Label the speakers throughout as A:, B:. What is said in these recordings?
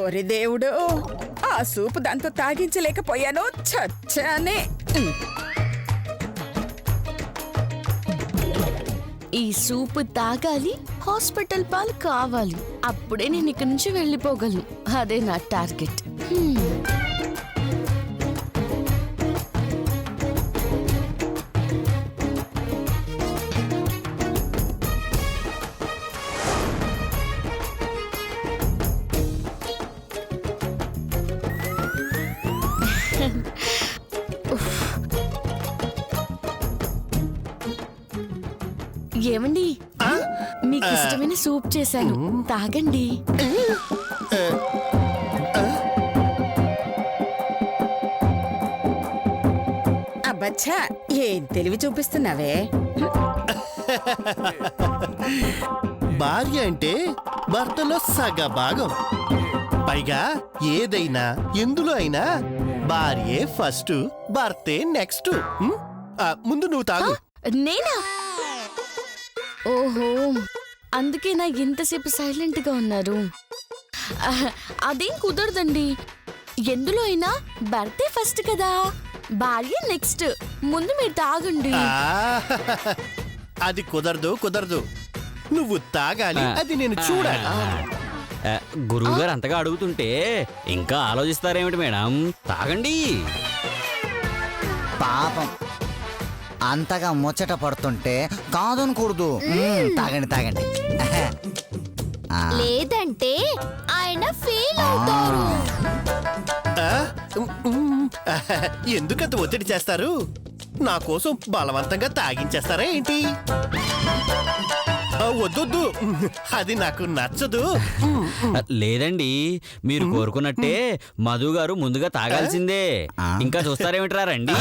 A: ఓరి దేవుడు, ఆ సూపు దాంతో తాగించలేకపోయాను, చచ్చానే.
B: ఈ సూపు తాగాలి, హాస్పిటల్ పాలు కావాలి, అప్పుడే నేను ఇక్కడి నుంచి వెళ్ళిపోగలను. అదే నా టార్గెట్. ఏమండి, మీకు ఇష్టమైన సూప్ చేశాను, తాగండి.
A: అబ్బచ్చా, ఏం తెలివి చూపిస్తున్నావే.
C: భార్య అంటే భర్తలో సగ భాగం. పైగా ఏదైనా ఎందులో అయినా భార్యే ఫస్ట్, భర్తే నెక్స్ట్. ముందు నువ్వు తాగు.
B: నేనా? ఓహో, అందుకేనా ఇంతసేపు సైలెంట్ గా ఉన్నారు? అదేం కుదరదండి. ఎందులో అయినా భర్తే ఫస్ట్ కదా, భార్య నెక్స్ట్. ముందు మీరు తాగండి.
C: అది కుదరదు. నువ్వు తాగాలి, అది నేను చూడాలి.
D: గురువుగారు అంతగా అడుగుతుంటే ఇంకా ఆలోచిస్తారేమిటి మేడం? తాగండి.
E: పాపం అంతగా ముచ్చట పడుతుంటే కాదనకూడదు. తాగండి.
B: లేదంటే ఆయన ఫెయిల్ అవుతారు.
C: ఎందుకంత ఒత్తిడి చేస్తారు? నా కోసం బలవంతంగా తాగించేస్తారా ఏంటి? వద్దొద్దు, అది నాకు నచ్చదు.
D: లేదండి, మీరు కోరుకున్నట్టే మధు గారు ముందుగా తాగాల్సిందే. ఇంకా చూస్తారేమిట్రా, రండి.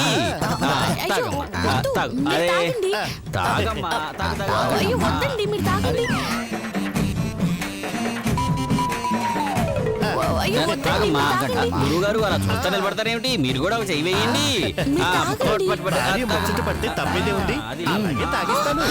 D: అరే తాగమ్మా,
B: అయ్యో వద్దండి, మీరు తాగండి.
D: గురువు గారు అలా చూస్తా నిలబడతారేమిటి? మీరు కూడా ఒక చెయ్యి వేయండి.
C: ముచ్చట పడితే తప్పేదే ఉంది, అలాగే తాగిస్తాను.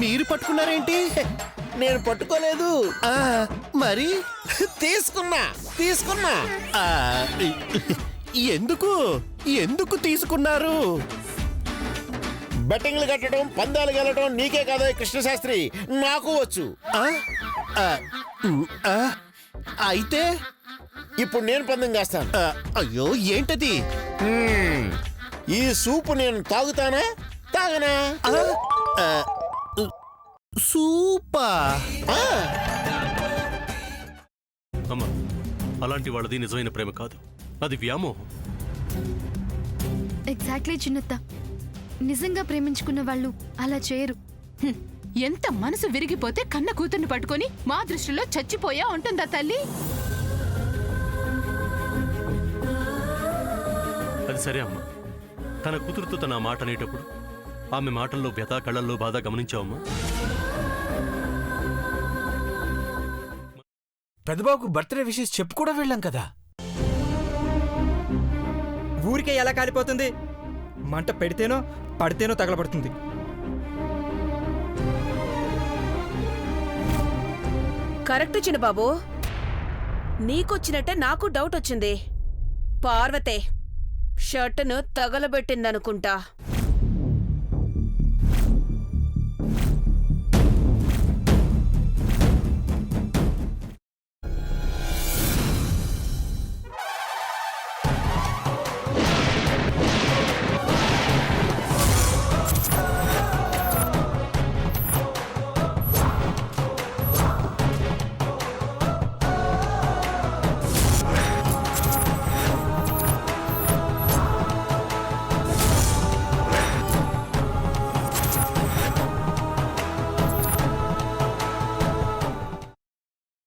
C: మీరు పట్టుకున్నారేంటి?
F: నేను పట్టుకోలేదు.
C: మరి
F: తీసుకున్నా.
C: ఎందుకు తీసుకున్నారు?
F: బెట్టింగ్లు కట్టడం, పందాలు గెలటం నీకే కాదా కృష్ణశాస్త్రి, నాకు వచ్చు.
C: అయితే
F: ఇప్పుడు నేను పందెం చేస్తాను.
C: అయ్యో, ఏంటది?
F: ఈ సూపు నేను తాగుతానా తాగనా?
C: సూపా?
G: అమ్మా, అలాంటి వాళ్ళది నిజమైన ప్రేమ కాదు, అది వ్యామోహం.
H: ఎగ్జాక్ట్లీ చిన్నత్త, నిజంగా ప్రేమించుకున్న వాళ్ళు అలా చేయరు.
I: ఎంత మనసు విరిగిపోతే కన్న కూతుర్ని పట్టుకొని మా దృష్టిలో చచ్చిపోయా ఉంటుందా తల్లి?
G: అది సరే అమ్మా, తన కూతురుతో తన మాట అనేటప్పుడు ఆమె మాటల్లో వ్యథ, కళ్ళల్లో బాధ గమనించావమ్మా?
J: పెద్దబాబుకు బర్త్డే విషెస్ చెప్పు కూడా వెళ్ళాం కదా.
K: ఊరికే ఎలా కాలిపోతుంది? మంట పెడితేనో పడితేనో తగలబడుతుంది.
A: కరెక్ట్ చిన్నబాబు, నీకొచ్చినట్టే నాకు డౌట్ వచ్చింది. పార్వతే షర్టును తగలబెట్టిందనుకుంటా.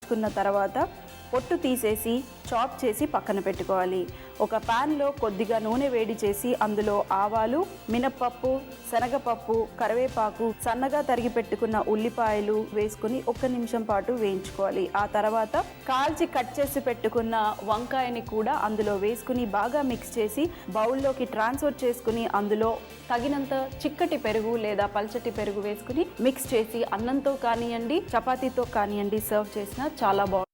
L: వేయించుకున్న తర్వాత పొట్టు తీసేసి చాప్ చేసి పక్కన పెట్టుకోవాలి. ఒక ప్యాన్లో కొద్దిగా నూనె వేడి చేసి అందులో ఆవాలు, మినప్పప్పు, శనగపప్పు, కరివేపాకు, సన్నగా తరిగి పెట్టుకున్న ఉల్లిపాయలు వేసుకుని 1 నిమిషం పాటు వేయించుకోవాలి. ఆ తర్వాత కాల్చి కట్ చేసి పెట్టుకున్న వంకాయని కూడా అందులో వేసుకుని బాగా మిక్స్ చేసి బౌల్లోకి ట్రాన్స్ఫర్ చేసుకుని అందులో తగినంత చిక్కటి పెరుగు లేదా పల్చటి పెరుగు వేసుకుని మిక్స్ చేసి అన్నంతో కానివ్వండి, చపాతీతో కానివ్వండి సర్వ్ చేసినా చాలా బాగుంటుంది.